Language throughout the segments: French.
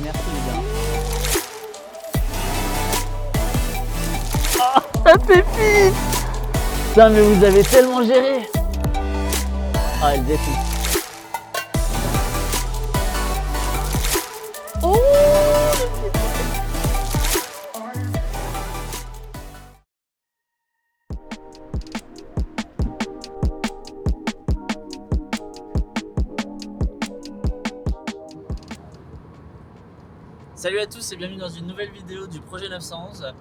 Merci les gars. Oh, la pépite! Putain, mais vous avez tellement géré! Ah, elle défonce. Oh! Salut à tous et bienvenue dans une nouvelle vidéo du projet 911.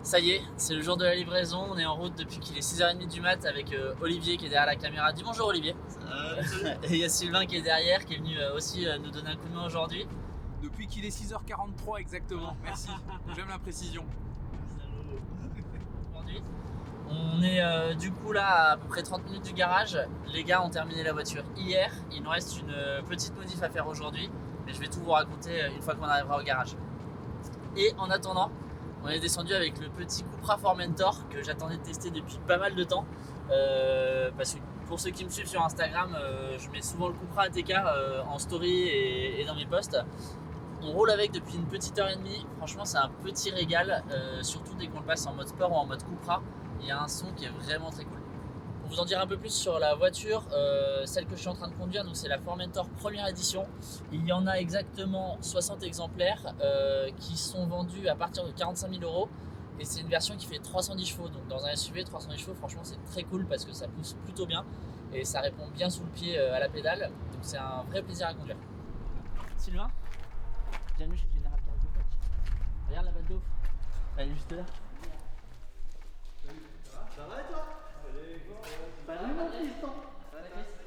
Ça y est, c'est le jour de la livraison, on est en route depuis qu'il est 6h30 du mat avec Olivier qui est derrière la caméra. Dis bonjour Olivier. Et il y a Sylvain qui est derrière, qui est venu aussi nous donner un coup de main aujourd'hui. Depuis qu'il est 6h43 exactement, merci, j'aime la précision. Aujourd'hui, on est du coup là à peu près 30 minutes du garage. Les gars ont terminé la voiture hier, il nous reste une petite modif à faire aujourd'hui. Mais je vais tout vous raconter une fois qu'on arrivera au garage. Et en attendant, on est descendu avec le petit Cupra Formentor que j'attendais de tester depuis pas mal de temps. Parce que pour ceux qui me suivent sur Instagram, je mets souvent le Cupra ATK en story et dans mes posts. On roule avec depuis une petite heure et demie. Franchement, c'est un petit régal, surtout dès qu'on le passe en mode sport ou en mode Cupra. Il y a un son qui est vraiment très cool. Pour vous en dire un peu plus sur la voiture, celle que je suis en train de conduire, donc c'est la Formentor première édition. Il y en a exactement 60 exemplaires qui sont vendus à partir de 45 000 €. Et c'est une version qui fait 310 chevaux. Donc dans un SUV, 310 chevaux, franchement c'est très cool parce que ça pousse plutôt bien. Et ça répond bien sous le pied à la pédale. Donc c'est un vrai plaisir à conduire. Sylvain, bienvenue chez General Cargo Coach. Regarde la batte d'eau, elle est juste là. Ça va et toi?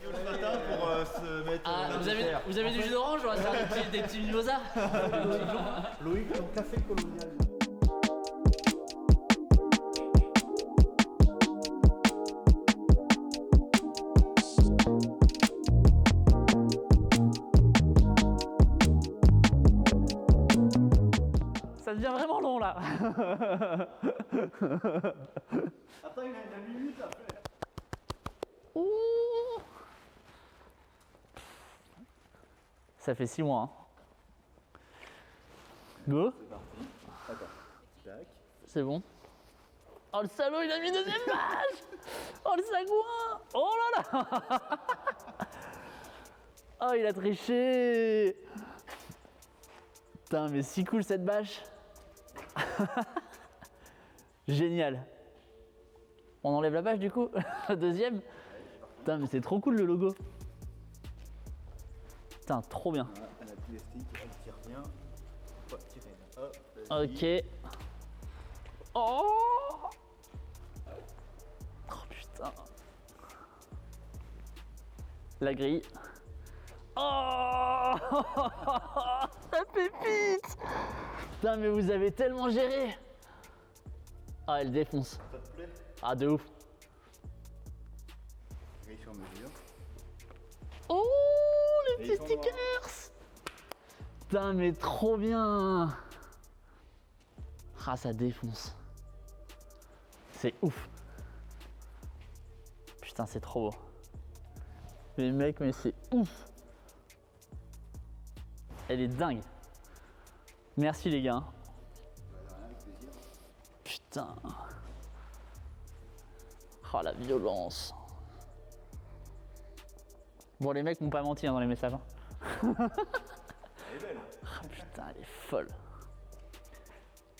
Le matin pour se mettre vous avez du jus d'orange, on va se faire des petits mimosas. Loïc, ton café colonial. Ça devient vraiment long là. Attends, il a une minute après. Ouh. Ça fait 6 mois. Hein. Go. C'est parti. Attends. Tac. C'est bon. Oh le salaud, il a mis deuxième page. Oh le sagouin. Oh là là. Oh il a triché. Putain mais si cool cette bâche. Génial. On enlève la bâche du coup. Deuxième. Putain mais c'est trop cool le logo. Putain trop bien. Voilà, on a tous les sticks, elle tire bien. Hop, tirez. Hop, vas-y. Ok. Oh. Oh putain. La grille. Oh. La pépite. Putain mais vous avez tellement géré. Ah elle défonce. Ça te plaît? Ah de ouf. Grille sur mesure. Oh les Et petits ils sont noirs. stickers. Putain mais trop bien. Ah ça défonce. C'est ouf. Putain c'est trop beau. Mais mec mais c'est ouf. Elle est dingue. Merci les gars. Avec plaisir. Putain. Oh la violence. Bon les mecs m'ont pas menti hein, dans les messages. Hein. Elle est belle. Ah, putain elle est folle.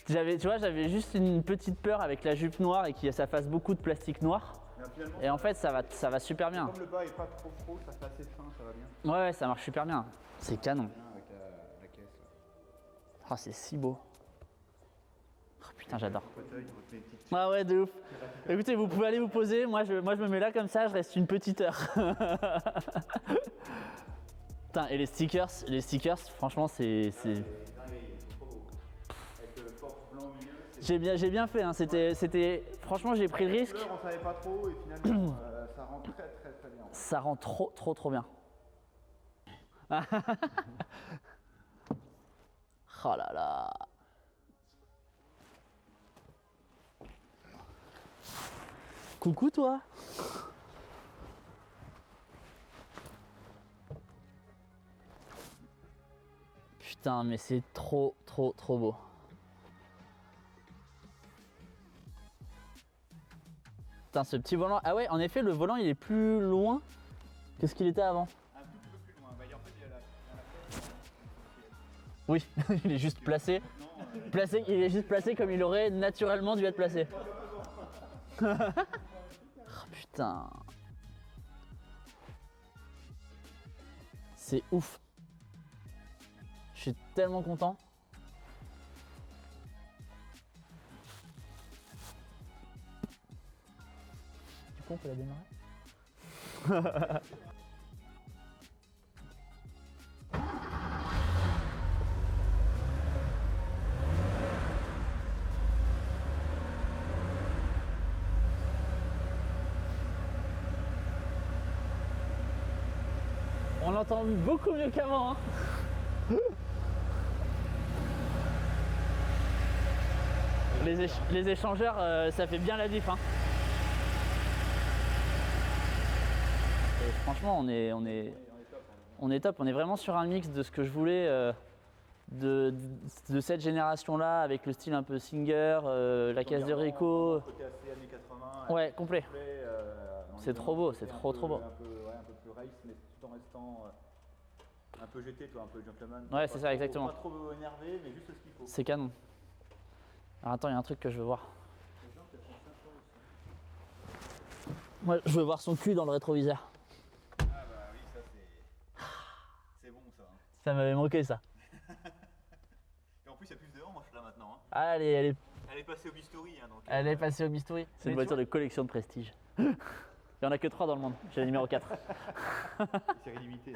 J'avais juste une petite peur avec la jupe noire et que ça fasse beaucoup de plastique noir. Mais finalement, Et en fait ça va super bien. comme le bas est pas trop, ça fait assez fin, ça va bien. Ouais ça marche super bien. C'est canon. Bien avec la caisse. Là. Oh c'est si beau. Oh, putain j'adore. Fauteuil, on fait une petite. Ah ouais de ouf. Écoutez vous pouvez aller vous poser. Moi je me mets là comme ça, je reste une petite heure. Putain et les stickers franchement c'est. Avec le porte blanc au milieu. J'ai bien fait, hein. C'était. Franchement, j'ai pris le risque. On savait pas trop et finalement ça rend très bien. Ça rend trop bien. Oh là là. Coucou toi. putain, mais c'est trop beau. Putain, ce petit volant. Ah ouais, en effet, le volant il est plus loin que ce qu'il était avant. Un tout petit peu plus loin. Bah, en fait, il y a la Oui, il est juste placé. Il est juste placé comme il aurait naturellement dû être placé. Oh, putain. C'est ouf. Je suis tellement content. Du coup, on peut la démarrer. On entend beaucoup mieux qu'avant. Hein. Les échangeurs, ça fait bien la diff. Hein. Et franchement, on est top. On est vraiment sur un mix de ce que je voulais de cette génération-là, avec le style un peu Singer, la caisse de Rico. Côté assez années 80. Ouais, complet. C'est trop beau, c'est trop beau. Un peu plus race, mais tout en restant un peu GT, toi, un peu gentleman. Ouais, c'est ça, exactement. Pas trop énervé, mais juste ce qu'il faut. C'est canon. Alors attends, il y a un truc que je veux voir. Moi, je veux voir son cul dans le rétroviseur. Ah bah oui, ça c'est bon ça. Ça m'avait manqué ça. Et en plus, il y a plus de hanches là maintenant. Hein. Ah, elle est passée au Bistouri. Hein, donc, Elle est passée au mystery. C'est une voiture de collection de prestige. Il n'y en a que 3 dans le monde. J'ai le numéro 4. série limitée.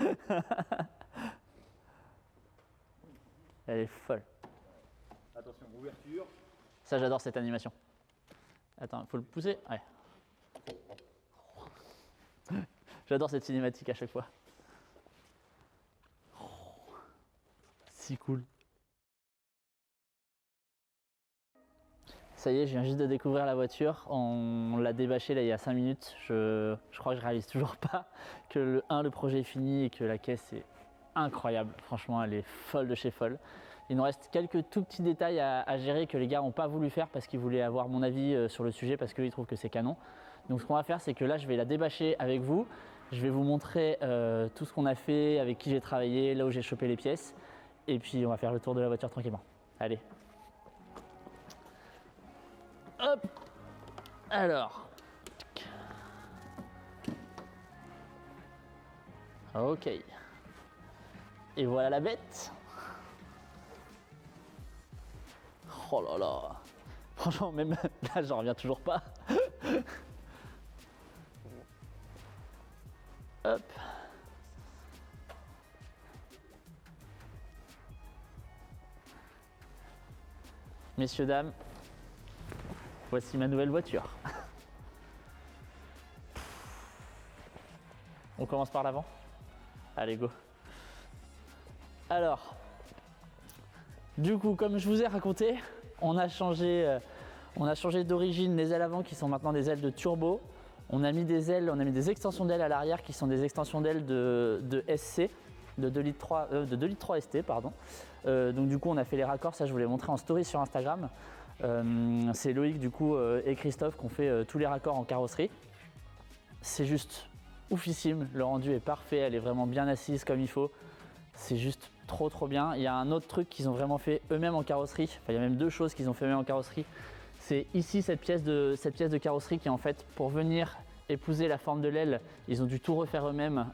Elle est folle. Attention, ouverture. Ça, j'adore cette animation. Attends, faut le pousser. Ouais. J'adore cette cinématique à chaque fois. Si cool. Ça y est, je viens juste de découvrir la voiture. On l'a débâchée là il y a 5 minutes. Je crois que je réalise toujours pas que le projet est fini et que la caisse est incroyable. Franchement, elle est folle de chez folle. Il nous reste quelques tout petits détails à gérer que les gars n'ont pas voulu faire parce qu'ils voulaient avoir mon avis sur le sujet parce qu'ils trouvent que c'est canon. Donc ce qu'on va faire, c'est que là, je vais la débâcher avec vous. Je vais vous montrer tout ce qu'on a fait, avec qui j'ai travaillé, là où j'ai chopé les pièces. Et puis, on va faire le tour de la voiture tranquillement. Allez. Hop. Alors. Ok. Et voilà la bête. Oh là là. Franchement, même là, j'en reviens toujours pas. Hop. Messieurs, dames, voici ma nouvelle voiture. On commence par l'avant? Allez, go. Alors, du coup, comme je vous ai raconté, on a changé d'origine les ailes avant qui sont maintenant des ailes de turbo. On a mis des ailes, on a mis des extensions d'ailes à l'arrière qui sont des extensions d'ailes de SC, de 2 litres 3 ST, pardon. Donc du coup, on a fait les raccords, ça je vous l'ai montré en story sur Instagram. C'est Loïc du coup et Christophe qui ont fait tous les raccords en carrosserie. C'est juste oufissime, le rendu est parfait, elle est vraiment bien assise comme il faut. C'est juste trop bien. Il y a un autre truc qu'ils ont vraiment fait eux-mêmes en carrosserie, enfin il y a même 2 choses qu'ils ont fait eux-mêmes en carrosserie. C'est ici cette pièce de carrosserie qui est en fait pour venir épouser la forme de l'aile, ils ont dû tout refaire eux-mêmes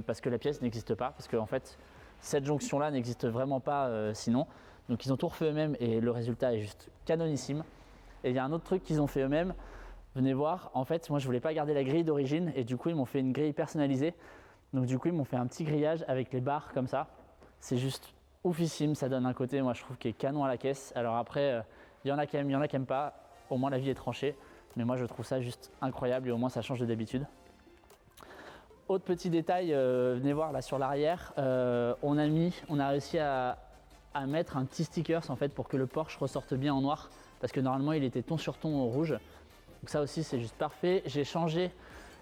parce que la pièce n'existe pas, parce que en fait cette jonction là n'existe vraiment pas sinon. Donc ils ont tout refait eux-mêmes et le résultat est juste canonissime. Et il y a un autre truc qu'ils ont fait eux-mêmes, venez voir, en fait moi je voulais pas garder la grille d'origine et du coup ils m'ont fait une grille personnalisée. Donc du coup ils m'ont fait un petit grillage avec les barres comme ça. C'est juste oufissime, ça donne un côté moi je trouve qui est canon à la caisse. Alors après il y en a qui aiment, il y en a qui n'aiment pas, au moins la vie est tranchée. Mais moi je trouve ça juste incroyable et au moins ça change de d'habitude. Autre petit détail, venez voir là sur l'arrière, on a réussi à mettre un petit stickers en fait pour que le Porsche ressorte bien en noir. Parce que normalement il était ton sur ton rouge. Donc ça aussi c'est juste parfait. J'ai changé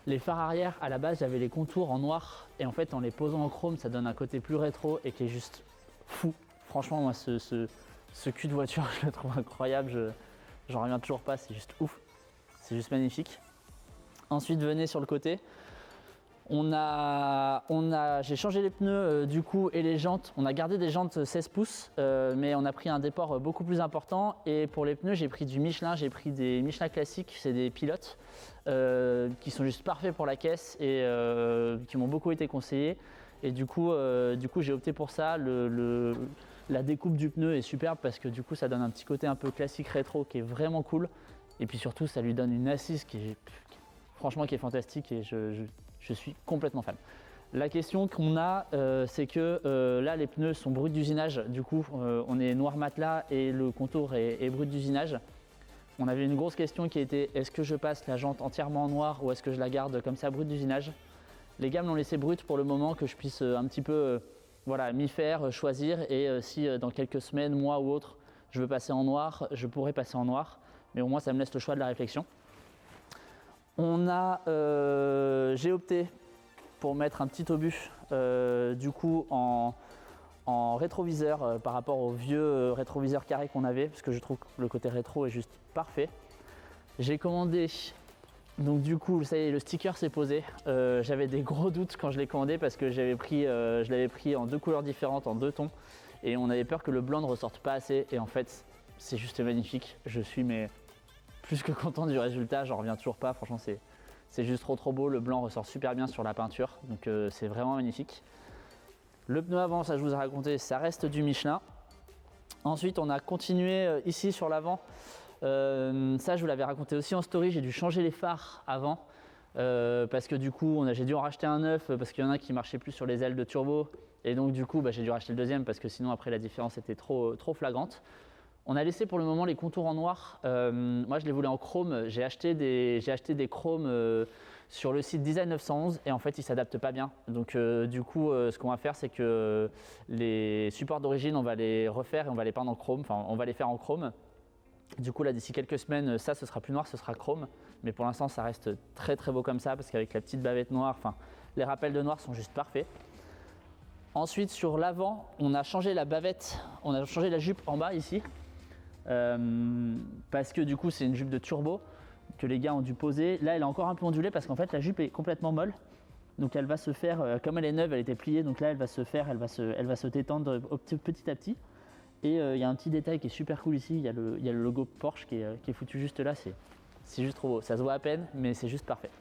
les phares arrière, à la base j'avais les contours en noir. Et en fait en les posant en chrome ça donne un côté plus rétro et qui est juste fou. franchement, moi, ce cul de voiture, je le trouve incroyable. J'en reviens toujours pas, c'est juste ouf. C'est juste magnifique. Ensuite, venez sur le côté. J'ai changé les pneus du coup et les jantes. On a gardé des jantes 16 pouces, mais on a pris un déport beaucoup plus important. Et pour les pneus, j'ai pris du Michelin, j'ai pris des Michelin classiques, c'est des pilotes qui sont juste parfaits pour la caisse et qui m'ont beaucoup été conseillés. Et du coup j'ai opté pour ça. La découpe du pneu est superbe parce que du coup, ça donne un petit côté un peu classique rétro qui est vraiment cool. Et puis surtout, ça lui donne une assise qui est fantastique et je suis complètement fan. La question qu'on a, c'est que là, les pneus sont bruts d'usinage. Du coup, on est noir matelas et le contour est brut d'usinage. On avait une grosse question qui était est-ce que je passe la jante entièrement en noir ou est-ce que je la garde comme ça brut d'usinage? Les gars me l'ont laissé brut pour le moment que je puisse un petit peu m'y faire, choisir. Et si dans quelques semaines, mois ou autre, je veux passer en noir, je pourrais passer en noir. Mais au moins, ça me laisse le choix de la réflexion. J'ai opté pour mettre un petit obus du coup en rétroviseur par rapport au vieux rétroviseur carré qu'on avait parce que je trouve que le côté rétro est juste parfait. J'ai commandé, donc du coup ça y est, le sticker s'est posé. J'avais des gros doutes quand je l'ai commandé parce que je l'avais pris en deux couleurs différentes, en deux tons et on avait peur que le blanc ne ressorte pas assez et en fait c'est juste magnifique. Je suis plus que content du résultat, j'en reviens toujours pas, franchement c'est juste trop beau, le blanc ressort super bien sur la peinture, donc c'est vraiment magnifique. Le pneu avant, ça je vous ai raconté, ça reste du Michelin. Ensuite on a continué ici sur l'avant, ça je vous l'avais raconté aussi en story, j'ai dû changer les phares avant, parce que du coup j'ai dû en racheter un neuf, parce qu'il y en a qui marchaient plus sur les ailes de turbo, et donc du coup j'ai dû racheter le deuxième, parce que sinon après la différence était trop flagrante. On a laissé pour le moment les contours en noir. Moi, je les voulais en chrome. J'ai acheté des chromes sur le site Design 911 et en fait, ils s'adaptent pas bien. Donc, du coup, ce qu'on va faire, c'est que les supports d'origine, on va les refaire et on va les peindre en chrome. Enfin, on va les faire en chrome. Du coup, là, d'ici quelques semaines, ça, ce sera plus noir, ce sera chrome. Mais pour l'instant, ça reste très beau comme ça parce qu'avec la petite bavette noire, les rappels de noir sont juste parfaits. Ensuite, sur l'avant, on a changé la bavette, on a changé la jupe en bas ici. Parce que du coup c'est une jupe de turbo que les gars ont dû poser. Là elle est encore un peu ondulée parce qu'en fait la jupe est complètement molle. Donc elle va se faire, comme elle est neuve, elle était pliée, donc là elle va se détendre petit à petit. Et il y a un petit détail qui est super cool ici, il y a le logo Porsche qui est foutu juste là, c'est juste trop beau. Ça se voit à peine mais c'est juste parfait.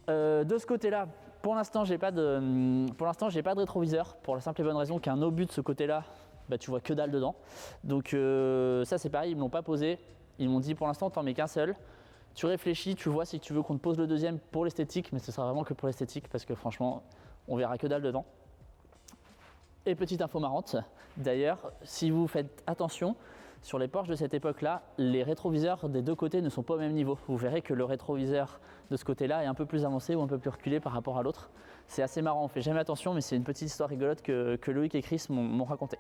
De ce côté là, pour l'instant j'ai pas de rétroviseur pour la simple et bonne raison qu'un obus de ce côté là, tu vois que dalle dedans. Donc ça c'est pareil, ils me l'ont pas posé. Ils m'ont dit pour l'instant t'en mets qu'un seul. Tu réfléchis, tu vois si tu veux qu'on te pose le deuxième pour l'esthétique, mais ce sera vraiment que pour l'esthétique parce que franchement on verra que dalle dedans. Et petite info marrante, d'ailleurs, si vous faites attention, sur les Porsche de cette époque-là, les rétroviseurs des deux côtés ne sont pas au même niveau. Vous verrez que le rétroviseur de ce côté-là est un peu plus avancé ou un peu plus reculé par rapport à l'autre. C'est assez marrant, on fait jamais attention, mais c'est une petite histoire rigolote que Loïc et Chris m'ont raconté.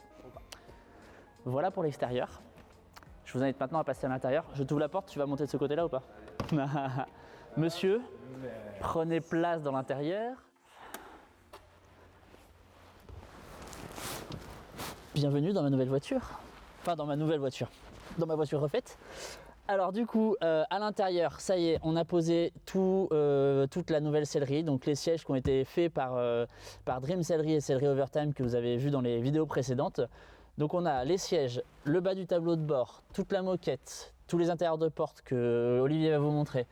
Voilà pour l'extérieur. Je vous invite maintenant à passer à l'intérieur. Je t'ouvre la porte, tu vas monter de ce côté-là ou pas? Monsieur, prenez place dans l'intérieur. Bienvenue dans ma nouvelle voiture. Enfin, dans ma nouvelle voiture. Dans ma voiture refaite. Alors du coup, à l'intérieur, ça y est, on a posé toute la nouvelle sellerie. Donc les sièges qui ont été faits par Dream Sellerie et Sellerie Overtime que vous avez vu dans les vidéos précédentes. Donc on a les sièges, le bas du tableau de bord, toute la moquette, tous les intérieurs de porte que Olivier va vous montrer,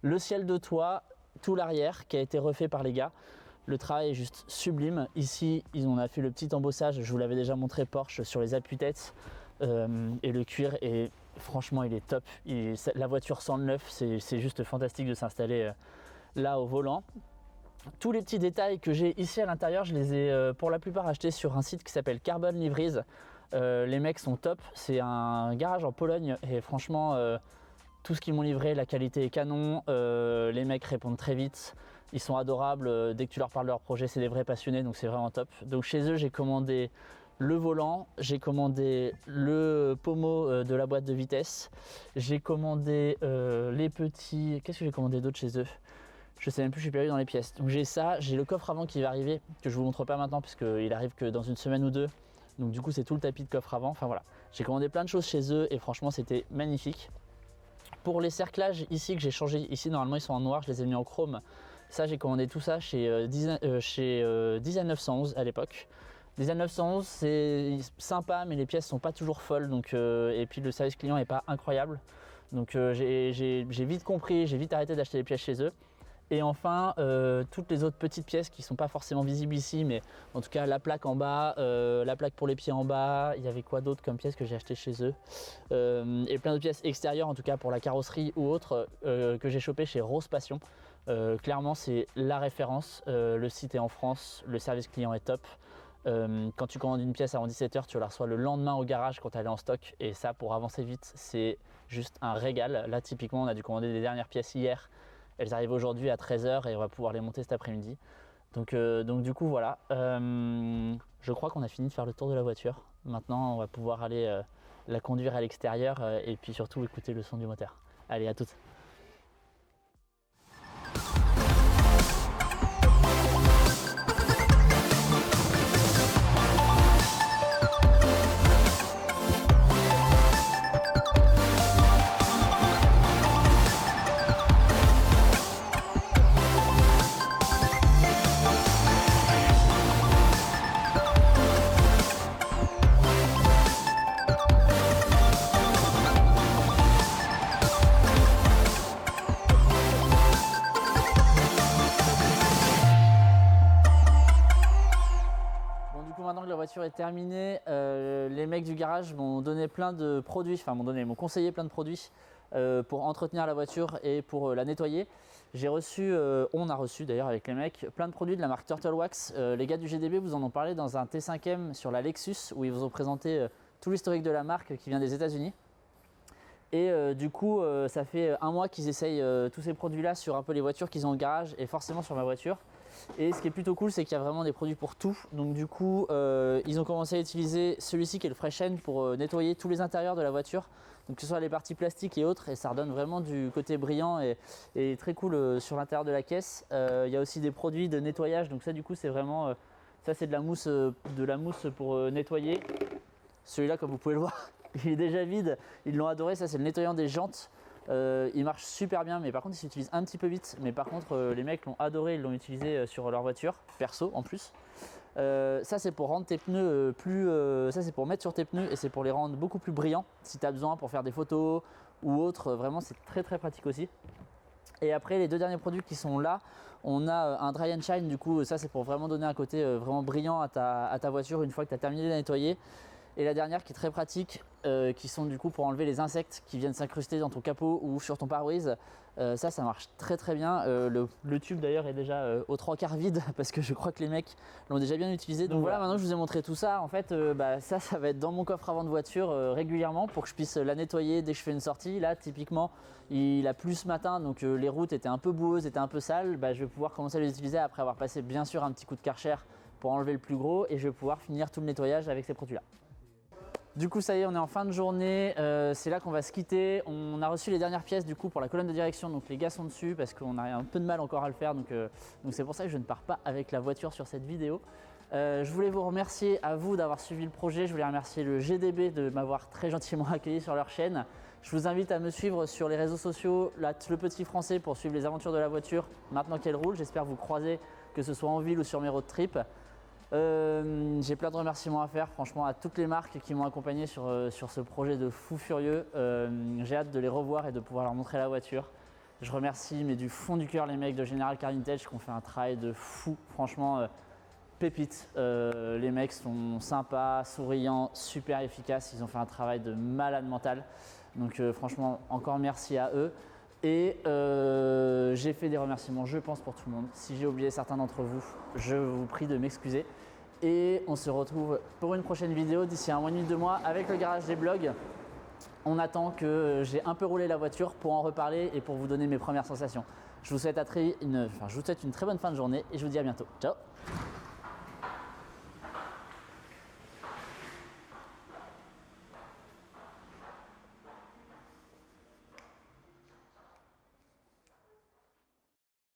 le ciel de toit, tout l'arrière qui a été refait par les gars. Le travail est juste sublime. Ici, on a fait le petit embossage, je vous l'avais déjà montré Porsche sur les appuis-têtes et le cuir est franchement il est top. La voiture sent le neuf, c'est juste fantastique de s'installer là au volant. Tous les petits détails que j'ai ici à l'intérieur, je les ai pour la plupart achetés sur un site qui s'appelle Carbon Livries. Les mecs sont top, c'est un garage en Pologne et franchement tout ce qu'ils m'ont livré, la qualité est canon, les mecs répondent très vite, ils sont adorables, dès que tu leur parles de leur projet c'est des vrais passionnés donc c'est vraiment top. Donc chez eux j'ai commandé le volant, j'ai commandé le pommeau de la boîte de vitesse, j'ai commandé les petits... Qu'est-ce que j'ai commandé d'autre chez eux? Je sais même plus, je suis perdu dans les pièces. Donc j'ai ça, j'ai le coffre avant qui va arriver, que je vous montre pas maintenant puisqu'il arrive que dans une semaine ou deux. Donc du coup c'est tout le tapis de coffre avant. Enfin voilà, j'ai commandé plein de choses chez eux et franchement c'était magnifique. Pour les cerclages ici que j'ai changé, ici normalement ils sont en noir, je les ai mis en chrome. Ça j'ai commandé tout ça chez Design 911 à l'époque. Design 911 c'est sympa mais les pièces sont pas toujours folles donc, et puis le service client est pas incroyable. Donc j'ai vite compris, j'ai vite arrêté d'acheter les pièces chez eux. Et enfin, toutes les autres petites pièces qui ne sont pas forcément visibles ici, mais en tout cas la plaque en bas, la plaque pour les pieds en bas, il y avait quoi d'autre comme pièces que j'ai acheté chez eux et plein de pièces extérieures en tout cas pour la carrosserie ou autre que j'ai chopé chez Rose Passion. Clairement c'est la référence, le site est en France, le service client est top. Quand tu commandes une pièce avant 17 h, tu la reçois le lendemain au garage quand elle est en stock et ça pour avancer vite c'est juste un régal. Là typiquement on a dû commander des dernières pièces hier. Elles arrivent aujourd'hui à 13 h et on va pouvoir les monter cet après-midi. Donc du coup voilà, je crois qu'on a fini de faire le tour de la voiture. Maintenant on va pouvoir aller la conduire à l'extérieur et puis surtout écouter le son du moteur. Allez, à toutes. Maintenant que la voiture est terminée, les mecs du garage m'ont donné plein de produits, enfin m'ont conseillé plein de produits pour entretenir la voiture et pour la nettoyer. On a reçu d'ailleurs avec les mecs plein de produits de la marque Turtle Wax. Les gars du GDB vous en ont parlé dans un T5M sur la Lexus où ils vous ont présenté tout l'historique de la marque qui vient des États-Unis. Et du coup, ça fait un mois qu'ils essayent tous ces produits-là sur un peu les voitures qu'ils ont au garage et forcément sur ma voiture. Et ce qui est plutôt cool, c'est qu'il y a vraiment des produits pour tout. Donc du coup, ils ont commencé à utiliser celui-ci qui est le Fresh End pour nettoyer tous les intérieurs de la voiture. Donc que ce soit les parties plastiques et autres, et ça redonne vraiment du côté brillant et très cool sur l'intérieur de la caisse. Il y a aussi des produits de nettoyage, donc ça du coup c'est vraiment, ça c'est de la mousse pour nettoyer. Celui-là comme vous pouvez le voir, il est déjà vide, ils l'ont adoré, ça c'est le nettoyant des jantes. Il marche super bien mais par contre il s'utilise un petit peu vite, mais par contre les mecs l'ont adoré, ils l'ont utilisé sur leur voiture perso en plus. Ça c'est pour rendre tes pneus ça c'est pour mettre sur tes pneus et c'est pour les rendre beaucoup plus brillants si tu as besoin pour faire des photos ou autre, vraiment c'est très pratique aussi. Et après les deux derniers produits qui sont là, on a un dry and shine, du coup ça c'est pour vraiment donner un côté vraiment brillant à ta voiture une fois que tu as terminé de la nettoyer. Et la dernière qui est très pratique, qui sont du coup pour enlever les insectes qui viennent s'incruster dans ton capot ou sur ton pare-brise. Ça marche très bien. Le tube d'ailleurs est déjà aux 3/4 vide parce que je crois que les mecs l'ont déjà bien utilisé. Donc voilà, maintenant que je vous ai montré tout ça, en fait ça va être dans mon coffre avant de voiture régulièrement pour que je puisse la nettoyer dès que je fais une sortie. Là typiquement il a plu ce matin donc les routes étaient un peu boueuses, étaient un peu sales. Je vais pouvoir commencer à les utiliser après avoir passé bien sûr un petit coup de Karcher pour enlever le plus gros et je vais pouvoir finir tout le nettoyage avec ces produits là. Du coup ça y est, on est en fin de journée, c'est là qu'on va se quitter. On a reçu les dernières pièces du coup pour la colonne de direction, donc les gars sont dessus parce qu'on a un peu de mal encore à le faire, donc c'est pour ça que je ne pars pas avec la voiture sur cette vidéo. Je voulais vous remercier à vous d'avoir suivi le projet, je voulais remercier le GDB de m'avoir très gentiment accueilli sur leur chaîne. Je vous invite à me suivre sur les réseaux sociaux, le petit français pour suivre les aventures de la voiture maintenant qu'elle roule. J'espère vous croiser, que ce soit en ville ou sur mes road trips. J'ai plein de remerciements à faire franchement à toutes les marques qui m'ont accompagné sur ce projet de fou furieux. J'ai hâte de les revoir et de pouvoir leur montrer la voiture. Je remercie mais du fond du cœur les mecs de General Car Vintage qui ont fait un travail de fou, franchement pépite. Les mecs sont sympas, souriants, super efficaces, ils ont fait un travail de malade mental. Donc franchement encore merci à eux. Et j'ai fait des remerciements je pense pour tout le monde. Si j'ai oublié certains d'entre vous, je vous prie de m'excuser. Et on se retrouve pour une prochaine vidéo d'ici un mois et demi, 2 mois avec le garage des blogs. On attend que j'ai un peu roulé la voiture pour en reparler et pour vous donner mes premières sensations. Je vous souhaite une très bonne fin de journée et je vous dis à bientôt. Ciao!